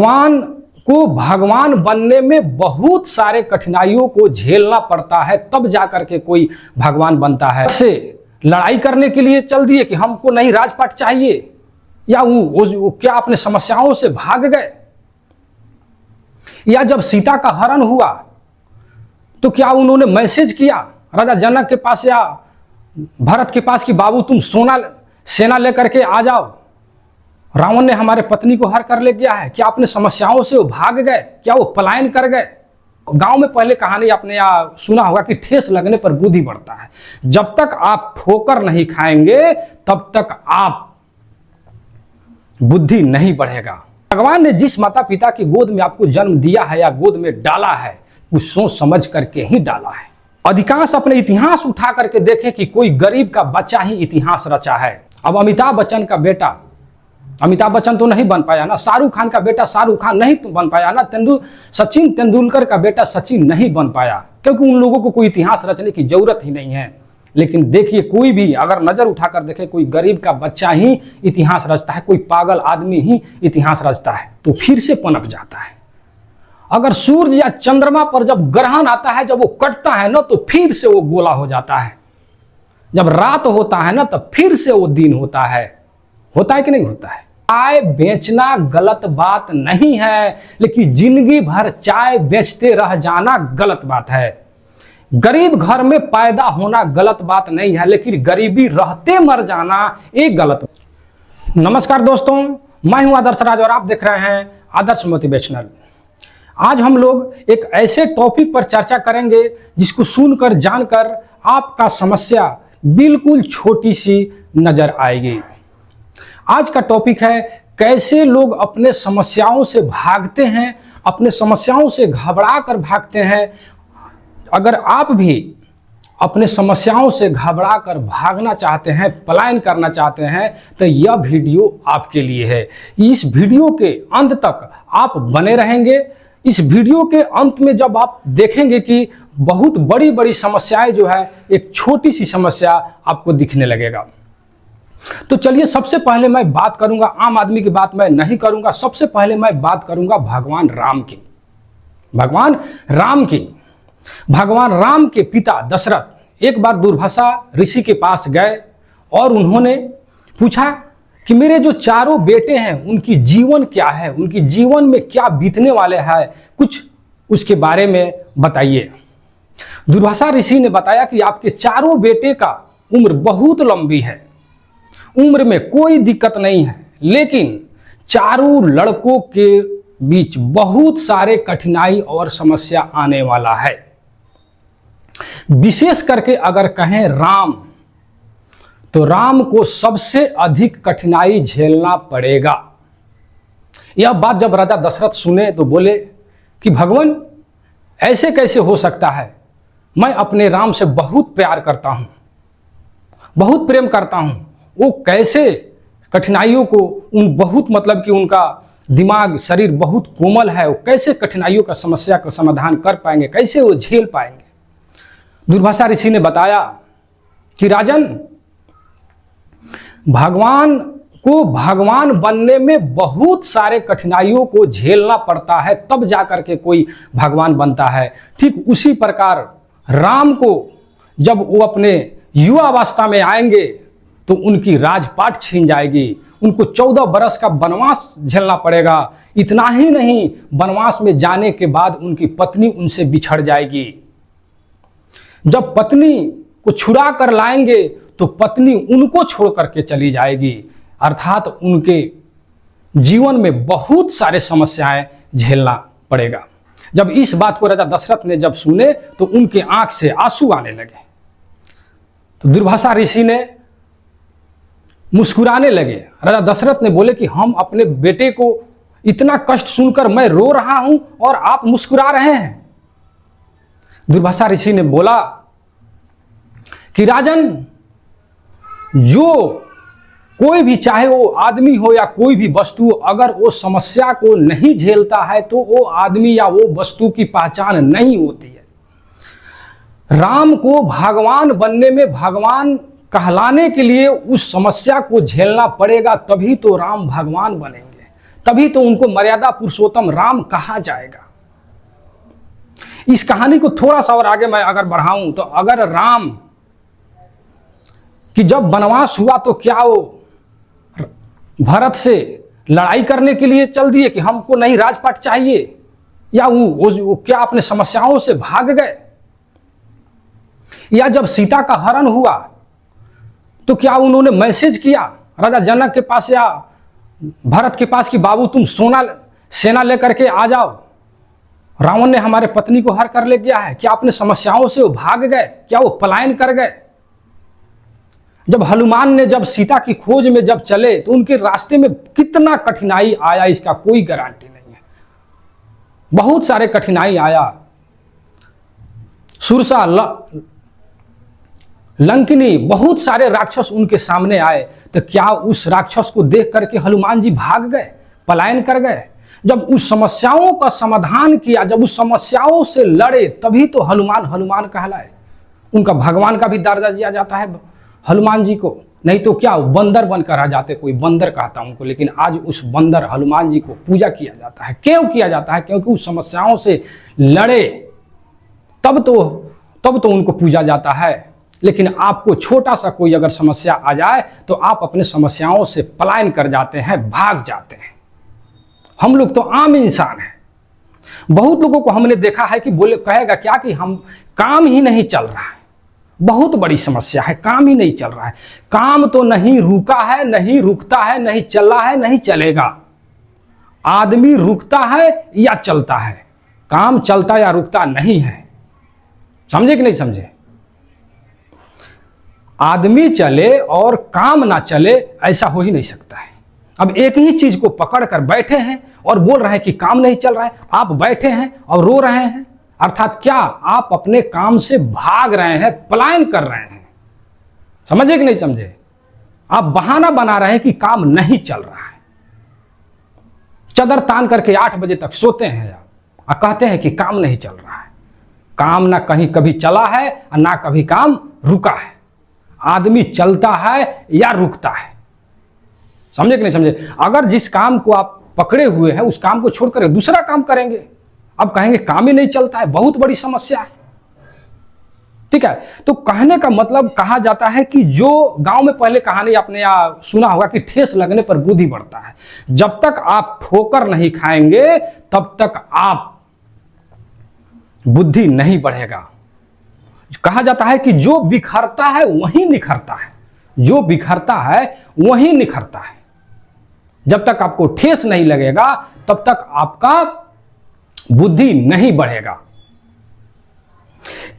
भगवान को भगवान बनने में बहुत सारे कठिनाइयों को झेलना पड़ता है, तब जाकर के कोई भगवान बनता है। से लड़ाई करने के लिए चल दिए कि हमको नहीं राजपाट चाहिए, या वो क्या अपने समस्याओं से भाग गए? या जब सीता का हरण हुआ तो क्या उन्होंने मैसेज किया राजा जनक के पास या भरत के पास कि बाबू तुम सेना लेकर के आ जाओ, रावण ने हमारे पत्नी को हर कर ले गया है? क्या अपने समस्याओं से वो भाग गए? क्या वो पलायन कर गए? गांव में पहले कहानी आपने या सुना होगा कि ठेस लगने पर बुद्धि बढ़ता है। जब तक आप ठोकर नहीं खाएंगे तब तक आप बुद्धि नहीं बढ़ेगा। भगवान ने जिस माता पिता की गोद में आपको जन्म दिया है या गोद में डाला है, कुछ सोच समझ करके ही डाला है। अधिकांश अपने इतिहास उठा करके देखें कि कोई गरीब का बच्चा ही इतिहास रचा है। अब अमिताभ बच्चन का बेटा अमिताभ बच्चन तो नहीं बन पाया ना, शाहरुख खान का बेटा शाहरुख खान नहीं तो बन पाया ना, सचिन तेंदुलकर का बेटा सचिन नहीं बन पाया, क्योंकि उन लोगों को कोई इतिहास रचने की जरूरत ही नहीं है। लेकिन देखिए, कोई भी अगर नजर उठाकर देखे, कोई गरीब का बच्चा ही इतिहास रचता है, कोई पागल आदमी ही इतिहास रचता है, तो फिर से पनप जाता है। अगर सूर्य या चंद्रमा पर जब ग्रहण आता है, जब वो कटता है ना, तो फिर से वो गोला हो जाता है। जब रात होता है ना, तब फिर से वो दिन होता है कि नहीं होता है? चाय बेचना गलत बात नहीं है, लेकिन जिंदगी भर चाय बेचते रह जाना गलत बात है। गरीब घर में पैदा होना गलत बात नहीं है, लेकिन गरीबी रहते मर जाना एक गलत। नमस्कार दोस्तों, मैं हूं आदर्श राज और आप देख रहे हैं आदर्श मोटिवेशनल। आज हम लोग एक ऐसे टॉपिक पर चर्चा करेंगे जिसको सुनकर जानकर आपका समस्या बिल्कुल छोटी सी नजर आएगी। आज का टॉपिक है कैसे लोग अपने समस्याओं से भागते हैं, अपने समस्याओं से घबरा कर भागते हैं। अगर आप भी अपने समस्याओं से घबरा कर भागना चाहते हैं, पलायन करना चाहते हैं, तो यह वीडियो आपके लिए है। इस वीडियो के अंत तक आप बने रहेंगे। इस वीडियो के अंत में जब आप देखेंगे कि बहुत बड़ी बड़ी समस्याएं जो है, एक छोटी सी समस्या आपको दिखने लगेगा। तो चलिए, सबसे पहले मैं बात करूंगा, आम आदमी की बात मैं नहीं करूंगा, सबसे पहले मैं बात करूंगा भगवान राम की। भगवान राम के पिता दशरथ एक बार दुर्वासा ऋषि के पास गए और उन्होंने पूछा कि मेरे जो चारों बेटे हैं उनकी जीवन क्या है, उनकी जीवन में क्या बीतने वाले हैं, कुछ उसके बारे में बताइए। दुर्वासा ऋषि ने बताया कि आपके चारों बेटे का उम्र बहुत लंबी है, उम्र में कोई दिक्कत नहीं है, लेकिन चारों लड़कों के बीच बहुत सारे कठिनाई और समस्या आने वाला है। विशेष करके अगर कहें राम, तो राम को सबसे अधिक कठिनाई झेलना पड़ेगा। यह बात जब राजा दशरथ सुने तो बोले कि भगवान, ऐसे कैसे हो सकता है? मैं अपने राम से बहुत प्यार करता हूं, बहुत प्रेम करता हूं। वो कैसे कठिनाइयों को मतलब कि उनका दिमाग शरीर बहुत कोमल है, वो कैसे कठिनाइयों का समस्या का समाधान कर पाएंगे, कैसे वो झेल पाएंगे? दुर्वासा ऋषि ने बताया कि राजन, भगवान को भगवान बनने में बहुत सारे कठिनाइयों को झेलना पड़ता है, तब जाकर के कोई भगवान बनता है। ठीक उसी प्रकार राम को जब वो अपने युवा अवस्था में आएंगे तो उनकी राजपाट छीन जाएगी, उनको 14 बरस का वनवास झेलना पड़ेगा। इतना ही नहीं, वनवास में जाने के बाद उनकी पत्नी उनसे बिछड़ जाएगी। जब पत्नी को छुड़ा कर लाएंगे तो पत्नी उनको छोड़ करके चली जाएगी, अर्थात उनके जीवन में बहुत सारे समस्याएं झेलना पड़ेगा। जब इस बात को राजा दशरथ ने जब सुने तो उनके आंख से आंसू आने लगे। तो दुर्वासा ऋषि ने मुस्कुराने लगे। राजा दशरथ ने बोले कि हम अपने बेटे को इतना कष्ट सुनकर मैं रो रहा हूं और आप मुस्कुरा रहे हैं। दुर्वासा ऋषि ने बोला कि राजन, जो कोई भी, चाहे वो आदमी हो या कोई भी वस्तु, अगर वो समस्या को नहीं झेलता है तो वो आदमी या वो वस्तु की पहचान नहीं होती है। राम को भगवान बनने में, भगवान कहलाने के लिए उस समस्या को झेलना पड़ेगा, तभी तो राम भगवान बनेंगे, तभी तो उनको मर्यादा पुरुषोत्तम राम कहा जाएगा। इस कहानी को थोड़ा सा और आगे मैं अगर बढ़ाऊं तो अगर राम कि जब वनवास हुआ तो क्या वो भरत से लड़ाई करने के लिए चल दिए कि हमको नहीं राजपाट चाहिए, या वो क्या अपने समस्याओं से भाग गए? या जब सीता का हरण हुआ तो क्या उन्होंने मैसेज किया राजा जनक के पास या भरत के पास कि बाबू तुम सेना लेकर के आ जाओ, रावण ने हमारे पत्नी को हर कर ले गया है? क्या अपने समस्याओं से वो भाग गए? क्या वो पलायन कर गए? जब हनुमान ने जब सीता की खोज में जब चले तो उनके रास्ते में कितना कठिनाई आया इसका कोई गारंटी नहीं है। बहुत सारे कठिनाई आया। सुरसा लंकिनी बहुत सारे राक्षस उनके सामने आए, तो क्या उस राक्षस को देख करके हनुमान जी भाग गए, पलायन कर गए? जब उस समस्याओं का समाधान किया, जब उस समस्याओं से लड़े, तभी तो हनुमान कहलाए। उनका भगवान का भी दर्जा दिया जाता है हनुमान जी को, नहीं तो क्या बंदर बनकर रह जाते, कोई बंदर कहता उनको। लेकिन आज उस बंदर हनुमान जी को पूजा किया जाता है। क्यों किया जाता है? क्योंकि उस समस्याओं से लड़े, तब तो उनको पूजा जाता है। लेकिन आपको छोटा सा कोई अगर समस्या आ जाए तो आप अपने समस्याओं से पलायन कर जाते हैं, भाग जाते हैं। हम लोग तो आम इंसान हैं। बहुत लोगों को हमने देखा है कि कहेगा क्या कि हम काम ही नहीं चल रहा है, बहुत बड़ी समस्या है, काम ही नहीं चल रहा है। काम तो नहीं रुका है, नहीं रुकता है, नहीं चला है, नहीं चलेगा। आदमी रुकता है या चलता है, काम चलता या रुकता नहीं है। समझे कि नहीं समझे? आदमी चले और काम ना चले, ऐसा हो ही नहीं सकता है। अब एक ही चीज को पकड़ कर बैठे हैं और बोल रहे हैं कि काम नहीं चल रहा है। आप बैठे हैं और रो रहे हैं, अर्थात क्या आप अपने काम से भाग रहे हैं, पलायन कर रहे हैं। समझे कि नहीं समझे? आप बहाना बना रहे हैं कि काम नहीं चल रहा है। चदर तान करके 8 बजे तक सोते हैं और कहते हैं कि काम नहीं चल रहा है। काम ना कहीं कभी चला है और ना कभी काम रुका है। आदमी चलता है या रुकता है। समझे कि नहीं समझे? अगर जिस काम को आप पकड़े हुए हैं उस काम को छोड़कर दूसरा काम करेंगे, अब कहेंगे काम ही नहीं चलता है, बहुत बड़ी समस्या है। ठीक है, तो कहने का मतलब कहा जाता है कि जो गांव में पहले कहानी आपने सुना होगा कि ठेस लगने पर बुद्धि बढ़ता है। जब तक आप ठोकर नहीं खाएंगे तब तक आप बुद्धि नहीं बढ़ेगा। कहा जाता है कि जो बिखरता है वही निखरता है, जो बिखरता है वही निखरता है। जब तक आपको ठेस नहीं लगेगा तब तक आपका बुद्धि नहीं बढ़ेगा।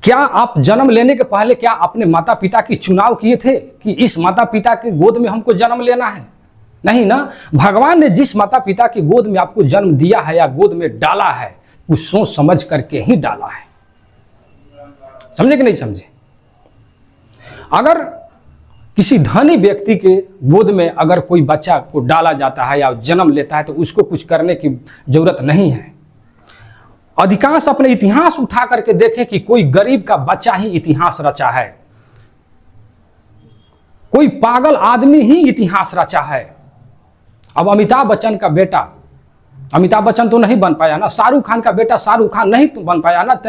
क्या आप जन्म लेने के पहले क्या अपने माता पिता की चुनाव किए थे कि इस माता पिता के गोद में हमको जन्म लेना है? नहीं ना। भगवान ने जिस माता पिता की गोद में आपको जन्म दिया है या गोद में डाला है, कुछ सोच समझ करके ही डाला है। समझे कि नहीं समझे? अगर किसी धनी व्यक्ति के गोद में अगर कोई बच्चा को डाला जाता है या जन्म लेता है तो उसको कुछ करने की जरूरत नहीं है। अधिकांश अपने इतिहास उठा करके देखें कि कोई गरीब का बच्चा ही इतिहास रचा है, कोई पागल आदमी ही इतिहास रचा है। अब अमिताभ बच्चन का बेटा, अमिताभ बच्चन तो नहीं बन पाया ना, शाहरुख खान का बेटा शाहरुख खान नहीं बन पाया ना,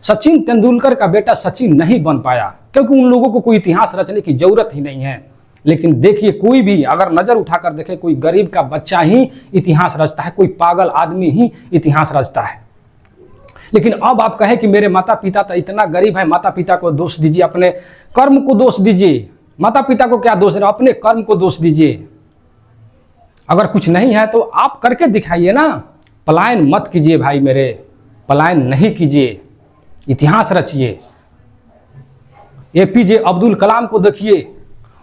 सचिन तेंदुलकर का बेटा सचिन नहीं बन पाया, क्योंकि उन लोगों को कोई इतिहास रचने की जरूरत ही नहीं है। लेकिन देखिए, कोई भी अगर नजर उठाकर देखे, कोई गरीब का बच्चा ही इतिहास रचता है, कोई पागल आदमी ही इतिहास रचता है। लेकिन अब आप कहें कि मेरे माता पिता तो इतना गरीब है, माता पिता को दोष दीजिए, अपने कर्म को दोष दीजिए। माता पिता को क्या दोष देना, अपने कर्म को दोष दीजिए। अगर कुछ नहीं है तो आप करके दिखाइए ना। पलायन मत कीजिए भाई मेरे, पलायन नहीं कीजिए, इतिहास रचिए। एपीजे अब्दुल कलाम को देखिए,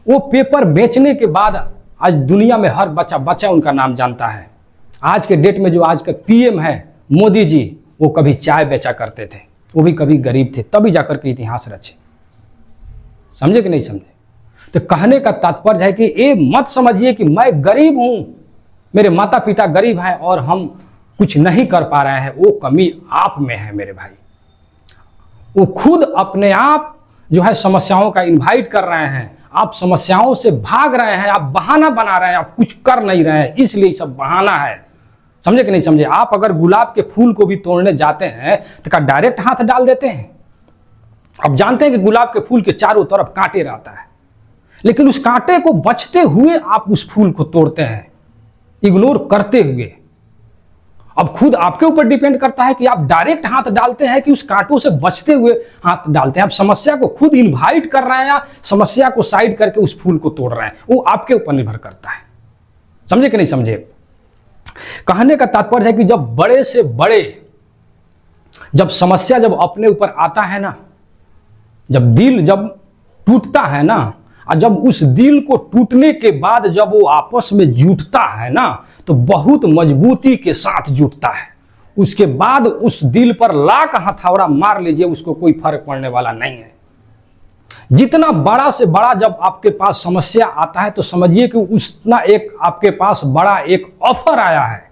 वो पेपर बेचने के बाद आज दुनिया में हर बच्चा उनका नाम जानता है। आज के डेट में जो आज का पीएम है मोदी जी, वो कभी चाय बेचा करते थे, वो भी कभी गरीब थे, तभी जाकर के इतिहास रचे। समझे कि नहीं समझे? तो कहने का तात्पर्य है कि ये मत समझिए कि मैं गरीब हूं, मेरे माता पिता गरीब हैं और हम कुछ नहीं कर पा रहे हैं। वो कमी आप में है मेरे भाई। वो खुद अपने आप जो है समस्याओं का इनवाइट कर रहे हैं, आप समस्याओं से भाग रहे हैं, आप बहाना बना रहे हैं, आप कुछ कर नहीं रहे हैं, इसलिए सब बहाना है। समझे कि नहीं समझे? आप अगर गुलाब के फूल को भी तोड़ने जाते हैं तो क्या डायरेक्ट हाथ डाल देते हैं? अब जानते हैं कि गुलाब के फूल के चारों तरफ कांटे रहता है, लेकिन उस कांटे को बचते हुए आप उस फूल को तोड़ते हैं, इग्नोर करते हुए। अब खुद आपके ऊपर डिपेंड करता है कि आप डायरेक्ट हाथ डालते हैं कि उस कांटों से बचते हुए हाथ डालते हैं। आप समस्या को खुद इनवाइट कर रहे हैं या समस्या को साइड करके उस फूल को तोड़ रहे हैं, वो आपके ऊपर निर्भर करता है। समझे कि नहीं समझे? कहने का तात्पर्य है कि जब बड़े से बड़े, जब समस्या जब अपने ऊपर आता है ना, जब दिल जब टूटता है ना, और जब उस दिल को टूटने के बाद जब वो आपस में जुटता है ना, तो बहुत मजबूती के साथ जुटता है। उसके बाद उस दिल पर लाख हथौड़ा मार लीजिए, उसको कोई फर्क पड़ने वाला नहीं है। जितना बड़ा से बड़ा जब आपके पास समस्या आता है तो समझिए कि उतना एक आपके पास बड़ा एक ऑफर आया है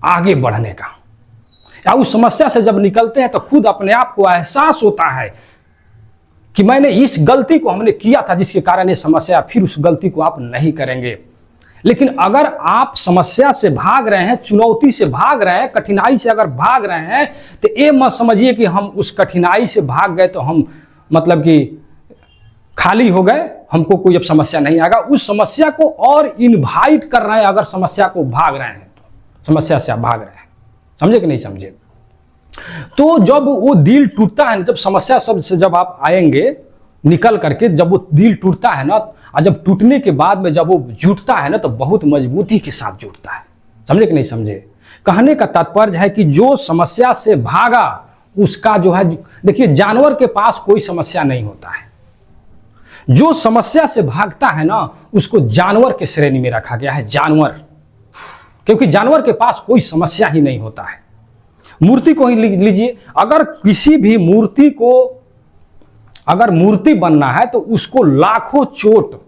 आगे बढ़ने का। या उस समस्या से जब निकलते हैं तो खुद अपने आप को एहसास होता है कि मैंने इस गलती को हमने किया था जिसके कारण ये समस्या, फिर उस गलती को आप नहीं करेंगे। लेकिन अगर आप समस्या से भाग रहे हैं, चुनौती से भाग रहे हैं, कठिनाई से अगर भाग रहे हैं, तो ये मत समझिए कि हम उस कठिनाई से भाग गए तो हम मतलब कि खाली हो गए, हमको कोई अब समस्या नहीं आएगा। उस समस्या को और इनवाइट कर रहे हैं। अगर समस्या को भाग रहे हैं तो समस्या से आप भाग रहे हैं। समझे कि नहीं समझे? तो जब वो दिल टूटता है, जब समस्या सब से जब आप आएंगे निकल करके, जब वो दिल टूटता है ना, और जब टूटने के बाद में जब वो जुटता है ना, तो बहुत मजबूती के साथ जुटता है। समझे कि नहीं समझे? कहने का तात्पर्य है कि जो समस्या से भागा उसका जो है, देखिए जानवर के पास कोई समस्या नहीं होता है। जो समस्या से भागता है ना, उसको जानवर के श्रेणी में रखा गया है, जानवर, क्योंकि जानवर के पास कोई समस्या ही नहीं होता है। मूर्ति को ही लीजिए, अगर किसी भी मूर्ति को अगर मूर्ति बनना है तो उसको लाखों चोट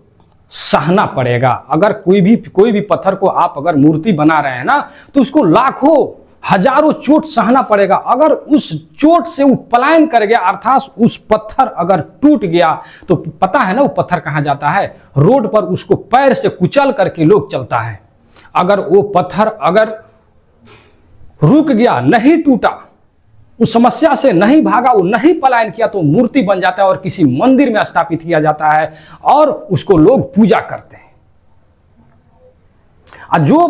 सहना पड़ेगा। अगर कोई भी पत्थर को आप अगर मूर्ति बना रहे हैं ना, तो उसको लाखों हजारों चोट सहना पड़ेगा। अगर उस चोट से वो पलायन कर गया, अर्थात उस पत्थर अगर टूट गया, तो पता है ना वो पत्थर कहाँ जाता है? रोड पर उसको पैर से कुचल करके लोग चलता है। अगर वो पत्थर अगर रुक गया, नहीं टूटा, उस समस्या से नहीं भागा, वो नहीं पलायन किया, तो मूर्ति बन जाता है और किसी मंदिर में स्थापित किया जाता है और उसको लोग पूजा करते हैं। और जो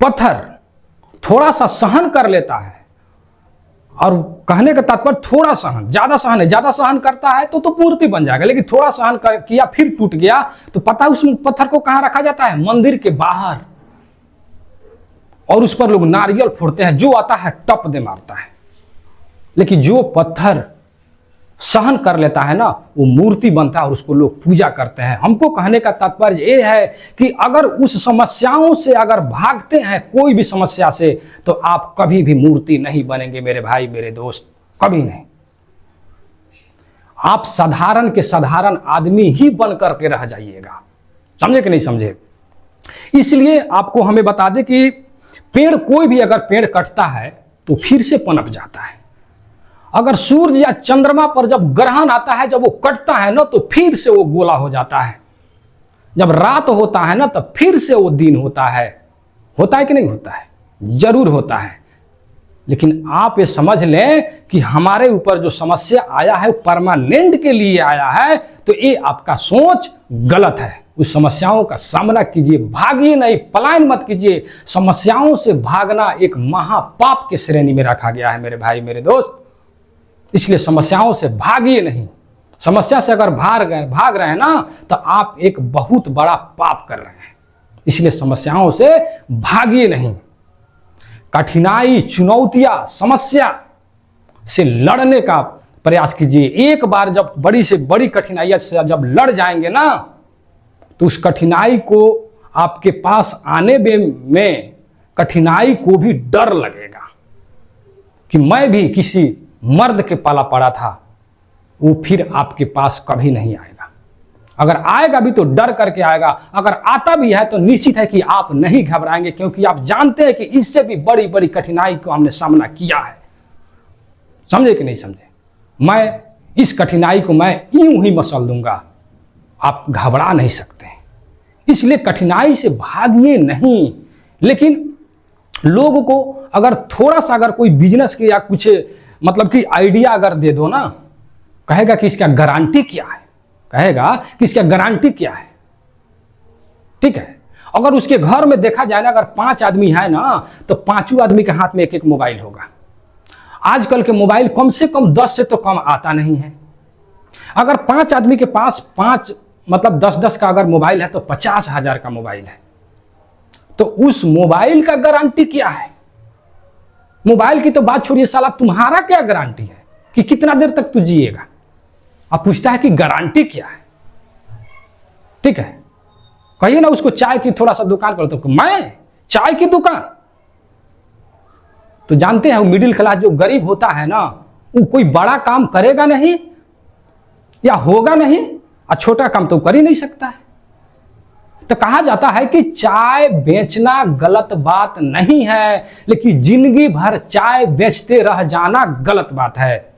पत्थर थोड़ा सा सहन कर लेता है, और कहने का तात्पर्य थोड़ा सहन, ज्यादा सहन है, ज्यादा सहन करता है तो मूर्ति बन जाएगा। लेकिन थोड़ा सहन किया फिर टूट गया, तो पता है उस पत्थर को कहां रखा जाता है? मंदिर के बाहर, और उस पर लोग नारियल फोड़ते हैं, जो आता है टप दे मारता है। लेकिन जो पत्थर सहन कर लेता है ना, वो मूर्ति बनता है और उसको लोग पूजा करते हैं। हमको कहने का तात्पर्य ये है कि अगर उस समस्याओं से अगर भागते हैं, कोई भी समस्या से, तो आप कभी भी मूर्ति नहीं बनेंगे मेरे भाई मेरे दोस्त, कभी नहीं। आप साधारण के साधारण आदमी ही बन करके रह जाइएगा। समझे कि नहीं समझे? इसलिए आपको हमें बता दें कि पेड़, कोई भी अगर पेड़ कटता है तो फिर से पनप जाता है। अगर सूर्य या चंद्रमा पर जब ग्रहण आता है, जब वो कटता है ना, तो फिर से वो गोला हो जाता है। जब रात होता है ना, तब फिर से वो दिन होता है। होता है कि नहीं होता है? जरूर होता है। लेकिन आप ये समझ लें कि हमारे ऊपर जो समस्या आया है वो परमानेंट के लिए आया है, तो ये आपका सोच गलत है। उस समस्याओं का सामना कीजिए, भागिए नहीं, पलायन मत कीजिए। समस्याओं से भागना एक महापाप की श्रेणी में रखा गया है मेरे भाई मेरे दोस्त। इसलिए समस्याओं से भागिए नहीं। समस्या से अगर भाग रहे हैं ना, तो आप एक बहुत बड़ा पाप कर रहे हैं। इसलिए समस्याओं से भागिए नहीं। कठिनाई, चुनौतियां, समस्या से लड़ने का प्रयास कीजिए। एक बार जब बड़ी से बड़ी कठिनाइयां से जब लड़ जाएंगे ना, तो उस कठिनाई को आपके पास आने में कठिनाई को भी डर लगेगा कि मैं भी किसी मर्द के पाला पड़ा था। वो फिर आपके पास कभी नहीं आएगा। अगर आएगा भी तो डर करके आएगा। अगर आता भी है तो निश्चित है कि आप नहीं घबराएंगे, क्योंकि आप जानते हैं कि इससे भी बड़ी बड़ी कठिनाई को हमने सामना किया है। समझे कि नहीं समझे? मैं इस कठिनाई को मैं यूं ही मसल दूंगा, आप घबरा नहीं सकते। इसलिए कठिनाई से भागिए नहीं, लेकिन लोगों को अगर थोड़ा सा अगर कोई बिजनेस के या कुछ मतलब कि आइडिया अगर दे दो ना, कहेगा कि इसका गारंटी क्या है, कहेगा कि इसका गारंटी क्या है। ठीक है, अगर उसके घर में देखा जाए ना, अगर 5 आदमी है ना, तो 5 आदमी के हाथ में एक एक मोबाइल होगा। आजकल के मोबाइल कम से कम 10 से तो कम आता नहीं है। अगर 5 आदमी के पास 5 मतलब 10-10 का अगर मोबाइल है तो 50,000 का मोबाइल है। तो उस मोबाइल का गारंटी क्या है? मोबाइल की तो बात छोड़िए, साला तुम्हारा क्या गारंटी है कि कितना देर तक तू जिएगा? अब पूछता है कि गारंटी क्या है। ठीक है, कहिए ना उसको चाय की थोड़ा सा दुकान कर, तो मैं चाय की दुकान, तो जानते हैं वो मिडिल क्लास जो गरीब होता है ना, वो कोई बड़ा काम करेगा नहीं या होगा नहीं, और छोटा काम तो कर ही नहीं सकता है। तो कहा जाता है कि चाय बेचना गलत बात नहीं है, लेकिन जिंदगी भर चाय बेचते रह जाना गलत बात है।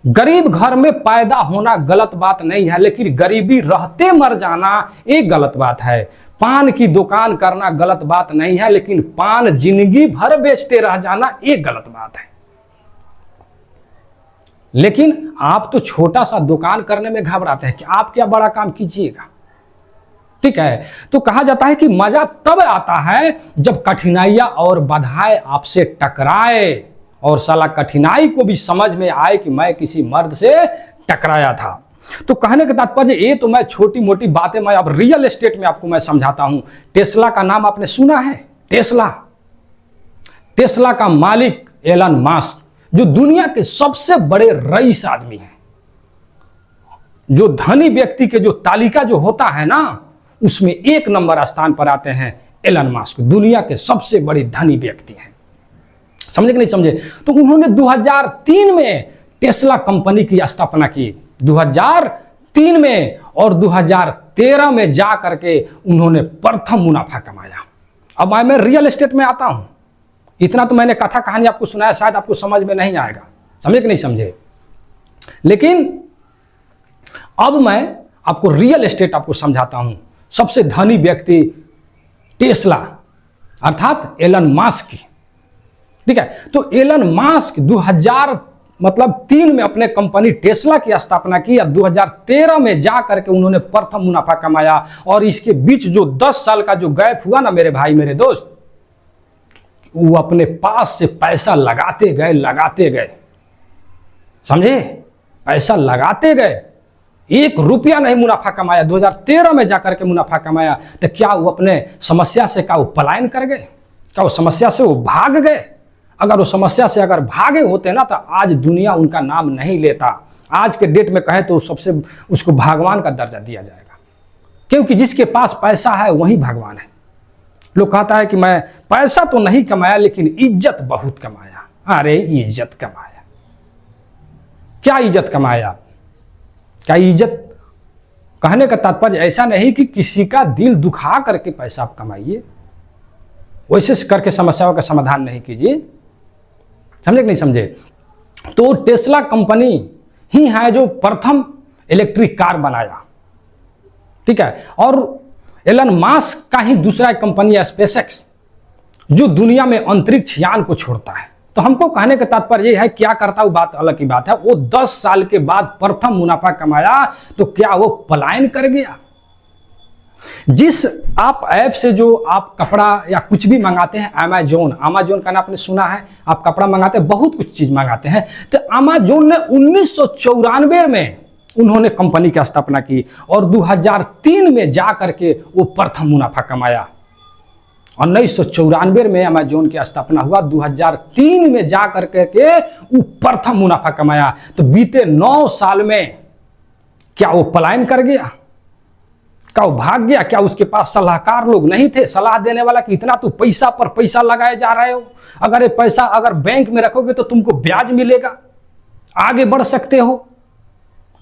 गरीब घर में पैदा होना गलत बात नहीं है, लेकिन गरीबी रहते मर जाना एक गलत बात है। पान की दुकान करना गलत बात नहीं है, लेकिन पान जिंदगी भर बेचते रह जाना एक गलत बात है। लेकिन आप तो छोटा सा दुकान करने में घबराते हैं कि आप क्या बड़ा काम कीजिएगा। ठीक है, तो कहा जाता है कि मजा तब आता है जब कठिनाइयां और बाधाएं आपसे टकराए और साला कठिनाई को भी समझ में आए कि मैं किसी मर्द से टकराया था। तो कहने का तात्पर्य ये तो मैं छोटी मोटी बातें, मैं अब रियल एस्टेट में आपको मैं समझाता हूं। टेस्ला का नाम आपने सुना है? टेस्ला का मालिक एलन मस्क, जो दुनिया के सबसे बड़े रईस आदमी हैं, जो धनी व्यक्ति के जो तालिका जो होता है ना, उसमें 1 नंबर स्थान पर आते हैं एलन मस्क, दुनिया के सबसे बड़े धनी व्यक्ति हैं। समझे कि नहीं समझे? तो उन्होंने 2003 में टेस्ला कंपनी की स्थापना की, 2003 में, और 2013 में जा करके उन्होंने प्रथम मुनाफा कमाया। अब मैं रियल एस्टेट में आता हूं, इतना तो मैंने कथा कहानी आपको सुनाया, शायद आपको समझ में नहीं आएगा, समझे कि नहीं समझे? लेकिन अब मैं आपको रियल एस्टेट आपको समझाता हूं। सबसे धनी व्यक्ति टेस्ला अर्थात एलन मस्क की। ठीक है, तो एलन मस्क 2003 में अपने कंपनी टेस्ला की स्थापना की, और 2013 में जा करके उन्होंने प्रथम मुनाफा कमाया। और इसके बीच जो 10 साल का जो गैप हुआ ना मेरे भाई मेरे दोस्त, वो अपने पास से पैसा लगाते गए, समझे? पैसा लगाते गए, 1 रुपया नहीं मुनाफा कमाया। 2013 में जाकर के मुनाफा कमाया। तो क्या वो अपने समस्या से क्या वो पलायन कर गए? क्या वो समस्या से वो भाग गए? अगर वो समस्या से अगर भागे होते ना, तो आज दुनिया उनका नाम नहीं लेता। आज के डेट में कहे तो सबसे उसको भगवान का दर्जा दिया जाएगा, क्योंकि जिसके पास पैसा है वही भगवान है। लोग कहता है कि मैं पैसा तो नहीं कमाया लेकिन इज्जत बहुत कमाया। अरे इज्जत कमाया, क्या इज्जत कमाया? क्या इज्जत? कहने का तात्पर्य ऐसा नहीं कि किसी का दिल दुखा करके पैसा आप कमाइए, वैसे करके समस्याओं का समाधान नहीं कीजिए। समझे कि नहीं समझे? तो टेस्ला कंपनी ही है जो प्रथम इलेक्ट्रिक कार बनाया। ठीक है, और एलन मस्क का ही दूसरा कंपनी है स्पेसएक्स, जो दुनिया में अंतरिक्ष यान को छोड़ता है। तो हमको कहने का तात्पर्य यह है, क्या करता वो बात अलग की बात है। वो 10 साल के बाद प्रथम मुनाफा कमाया, तो क्या वो पलायन कर गया? जिस आप ऐप से जो आप कपड़ा या कुछ भी मंगाते हैं, अमेजोन का नाम आपने सुना है, आप कपड़ा मंगाते हैं, बहुत कुछ चीज मंगाते हैं। तो अमेजोन ने 1994 में उन्होंने कंपनी की स्थापना की, और 2003 में जा करके वो प्रथम मुनाफा कमाया। 1994 में अमेजोन की स्थापना हुआ, 2003 में जा करके वो प्रथम मुनाफा कमाया। तो बीते 9 साल में क्या वो पलायन कर गया? क्या वो भाग गया? क्या उसके पास सलाहकार लोग नहीं थे, सलाह देने वाला कि इतना तो पैसा पर पैसा लगाए जा रहे हो, अगर ये पैसा अगर बैंक में रखोगे तो तुमको ब्याज मिलेगा, आगे बढ़ सकते हो?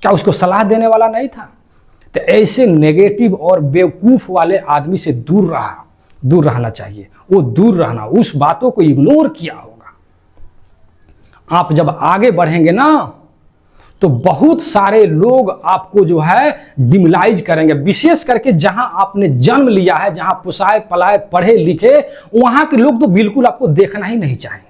क्या उसको सलाह देने वाला नहीं था? तो ऐसे नेगेटिव और बेवकूफ वाले आदमी से दूर रहना चाहिए। वो दूर रहना, उस बातों को इग्नोर किया होगा। आप जब आगे बढ़ेंगे ना, तो बहुत सारे लोग आपको जो है डिमोलाइज करेंगे, विशेष करके जहां आपने जन्म लिया है, जहां पुसाए पलाए पढ़े लिखे, वहां के लोग तो बिल्कुल आपको देखना ही नहीं चाहेंगे।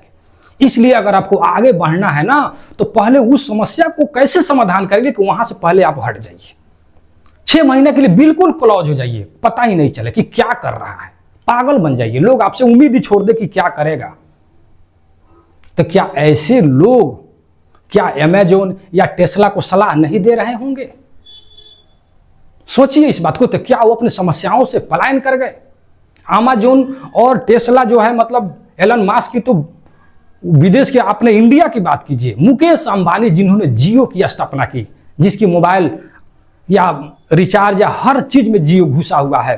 इसलिए अगर आपको आगे बढ़ना है ना, तो पहले उस समस्या को कैसे समाधान करेंगे कि वहां से पहले आप हट जाइए। 6 महीने के लिए बिल्कुल क्लोज हो जाइए, पता ही नहीं चले कि क्या कर रहा है, पागल बन जाइए, लोग आपसे उम्मीद ही छोड़ दे कि क्या करेगा। तो क्या ऐसे लोग क्या अमेज़न या टेस्ला को सलाह नहीं दे रहे होंगे? सोचिए इस बात को। तो क्या वो अपनी समस्याओं से पलायन कर गए? अमेज़न और टेस्ला जो है, मतलब एलन मास्क की तो विदेश के, अपने इंडिया की बात कीजिए, मुकेश अंबानी जिन्होंने जियो की स्थापना की, जिसकी मोबाइल या रिचार्ज या हर चीज में जियो घुसा हुआ है।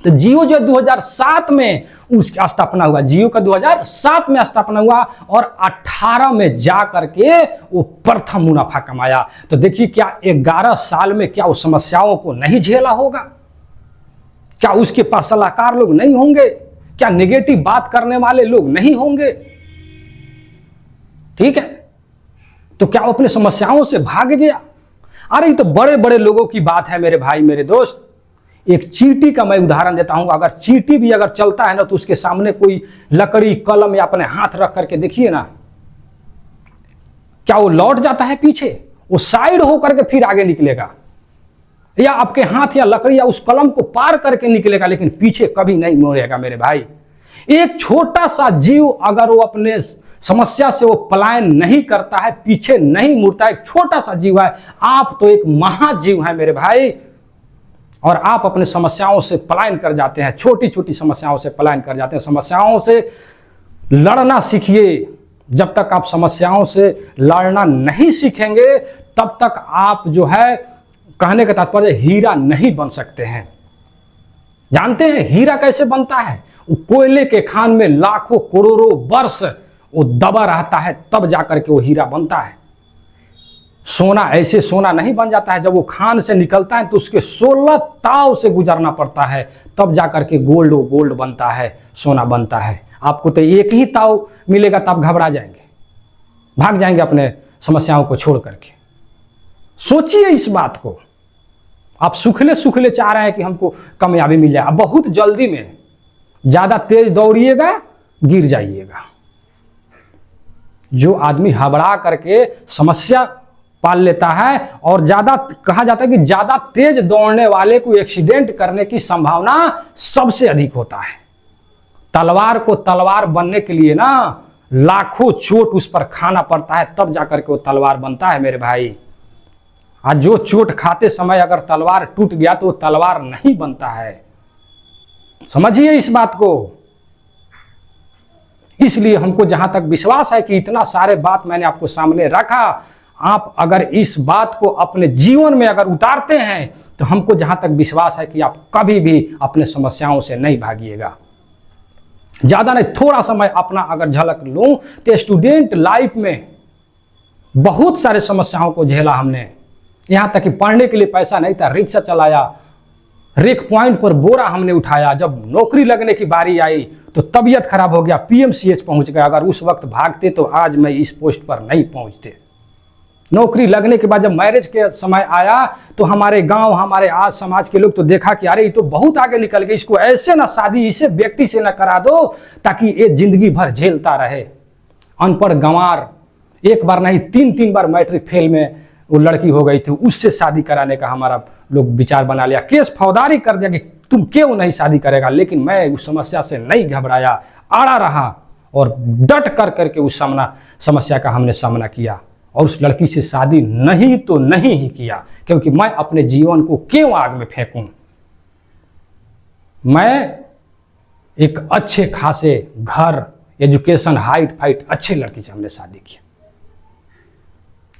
तो जियो जो 2007 में उसकी स्थापना हुआ, जियो का 2007 में स्थापना हुआ और 18 में जा करके वो प्रथम मुनाफा कमाया। तो देखिए, क्या 11 साल में क्या उस समस्याओं को नहीं झेला होगा? क्या उसके पास सलाहकार लोग नहीं होंगे? क्या नेगेटिव बात करने वाले लोग नहीं होंगे? ठीक है, तो क्या वो अपनी समस्याओं से भाग गया? अरे ये तो बड़े बड़े लोगों की बात है मेरे भाई मेरे दोस्त। एक चींटी का मैं उदाहरण देता हूं। अगर चींटी भी अगर चलता है ना, तो उसके सामने कोई लकड़ी कलम या अपने हाथ रख करके देखिए ना, क्या वो लौट जाता है पीछे? वो साइड होकर के फिर आगे निकलेगा, या आपके हाथ या लकड़ी या उस कलम को पार करके निकलेगा, लेकिन पीछे कभी नहीं मुड़ेगा मेरे भाई। एक छोटा सा जीव अगर वो अपने समस्या से वो पलायन नहीं करता है, पीछे नहीं मुड़ता है, एक छोटा सा जीव है। आप तो एक महाजीव है मेरे भाई, और आप अपने समस्याओं से पलायन कर जाते हैं, छोटी छोटी समस्याओं से पलायन कर जाते हैं। समस्याओं से लड़ना सीखिए। जब तक आप समस्याओं से लड़ना नहीं सीखेंगे, तब तक आप जो है, कहने का तात्पर्य, हीरा नहीं बन सकते हैं। जानते हैं हीरा कैसे बनता है? कोयले के खान में लाखों करोड़ों वर्ष वो दबा रहता है, तब जाकर के वो हीरा बनता है। सोना ऐसे सोना नहीं बन जाता है, जब वो खान से निकलता है तो उसके 16 ताव से गुजरना पड़ता है, तब जाकर के गोल्ड बनता है, सोना बनता है। आपको तो एक ही ताव मिलेगा, तब घबरा जाएंगे, भाग जाएंगे अपने समस्याओं को छोड़ करके। सोचिए इस बात को। आप सुखले सुखले चाह रहे हैं कि हमको कामयाबी मिल जाए, बहुत जल्दी में ज्यादा तेज दौड़िएगा, गिर जाइएगा। जो आदमी हबड़ा करके समस्या पाल लेता है, और ज्यादा कहा जाता है कि ज्यादा तेज दौड़ने वाले को एक्सीडेंट करने की संभावना सबसे अधिक होता है। तलवार को तलवार बनने के लिए ना लाखों चोट उस पर खाना पड़ता है, तब जाकर के वो तलवार बनता है मेरे भाई। आज जो चोट खाते समय अगर तलवार टूट गया तो वो तलवार नहीं बनता है। समझिए इस बात को। इसलिए हमको जहां तक विश्वास है कि इतना सारे बात मैंने आपको सामने रखा, आप अगर इस बात को अपने जीवन में अगर उतारते हैं, तो हमको जहां तक विश्वास है कि आप कभी भी अपने समस्याओं से नहीं भागिएगा। ज्यादा नहीं, थोड़ा सा मैं अपना अगर झलक लूं, तो स्टूडेंट लाइफ में बहुत सारे समस्याओं को झेला हमने। यहां तक कि पढ़ने के लिए पैसा नहीं था, रिक्शा चलाया, रेक पॉइंट पर बोरा हमने उठाया। जब नौकरी लगने की बारी आई तो तबीयत खराब हो गया, पीएमसीएच पहुंच गया। अगर उस वक्त भागते तो आज मैं इस पोस्ट पर नहीं पहुंचते। नौकरी लगने के बाद जब मैरिज के समय आया, तो हमारे गांव, हमारे आज समाज के लोग तो देखा कि अरे ये तो बहुत आगे निकल गए, इसको ऐसे ना शादी इसे व्यक्ति से ना करा दो ताकि ये जिंदगी भर झेलता रहे। अनपढ़ गंवार, एक बार नहीं 3 बार मैट्रिक फेल में वो लड़की हो गई थी, उससे शादी कराने का हमारा लोग विचार बना लिया, केस फौजदारी कर दिया कि तुम क्यों नहीं शादी करेगा। लेकिन मैं उस समस्या से नहीं घबराया, अड़ा रहा और डट कर करके उस समस्या का हमने सामना किया, और उस लड़की से शादी नहीं तो नहीं ही किया, क्योंकि मैं अपने जीवन को क्यों आग में फेंकूं। मैं एक अच्छे खासे घर, एजुकेशन, हाइट फाइट अच्छे लड़की से हमने शादी की।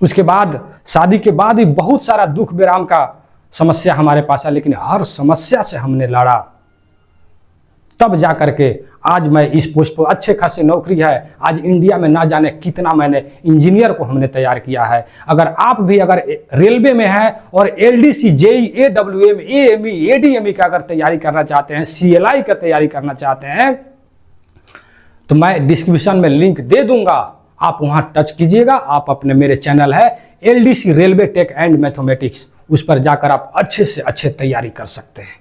उसके बाद शादी के बाद भी बहुत सारा दुख विराम का समस्या हमारे पास है, लेकिन हर समस्या से हमने लड़ा, तब जाकर के आज मैं इस पोस्ट पर, अच्छे खासी नौकरी है। आज इंडिया में ना जाने कितना मैंने इंजीनियर को हमने तैयार किया है। अगर आप भी अगर रेलवे में है और LDC, JE, AWM, AME, ADME का अगर तैयारी करना चाहते हैं, सीएलआई का तैयारी करना चाहते हैं, तो मैं डिस्क्रिप्शन में लिंक दे दूंगा। आप वहां टच कीजिएगा। आप अपने मेरे चैनल है LDC railway tech and mathematics, उस पर जाकर आप अच्छे से अच्छे तैयारी कर सकते हैं,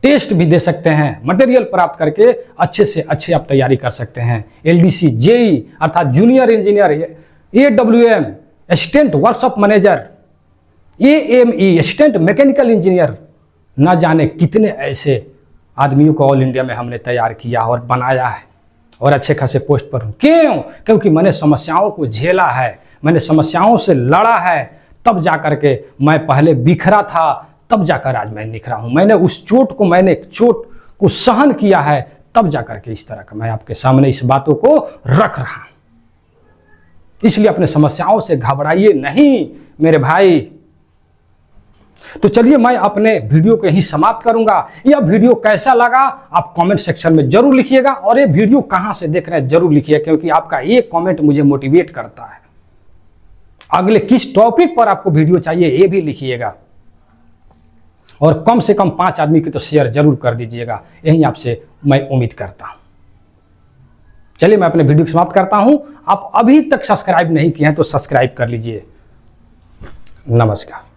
टेस्ट भी दे सकते हैं, मटेरियल प्राप्त करके अच्छे से अच्छे आप तैयारी कर सकते हैं। LDC JEE अर्थात junior engineer, AWM assistant workshop manager, AME assistant mechanical engineer, न जाने कितने ऐसे आदमियों को ऑल इंडिया में हमने तैयार किया और बनाया है और अच्छे खासे पोस्ट पर हूँ। क्यों? क्योंकि मैंने समस्याओं को झेला है, मैंने समस्याओं से लड़ा है, तब जाकर के मैं पहले बिखरा था, तब जाकर आज मैं निखरा हूं। मैंने उस चोट को सहन किया है, तब जाकर के इस तरह का मैं आपके सामने इस बातों को रख रहा हूं। इसलिए अपने समस्याओं से घबराइए नहीं मेरे भाई। तो चलिए मैं अपने वीडियो को यहीं समाप्त करूंगा। यह वीडियो कैसा लगा आप कमेंट सेक्शन में जरूर लिखिएगा, और ये वीडियो कहां से देख रहे हैं जरूर लिखिएगा, क्योंकि आपका एक कमेंट मुझे मोटिवेट करता है। अगले किस टॉपिक पर आपको वीडियो चाहिए ये भी लिखिएगा, और कम से कम 5 आदमी की तो शेयर जरूर कर दीजिएगा, यही आपसे मैं उम्मीद करता हूं। चलिए मैं अपने वीडियो को समाप्त करता हूं। आप अभी तक सब्सक्राइब नहीं किए हैं तो सब्सक्राइब कर लीजिए। नमस्कार।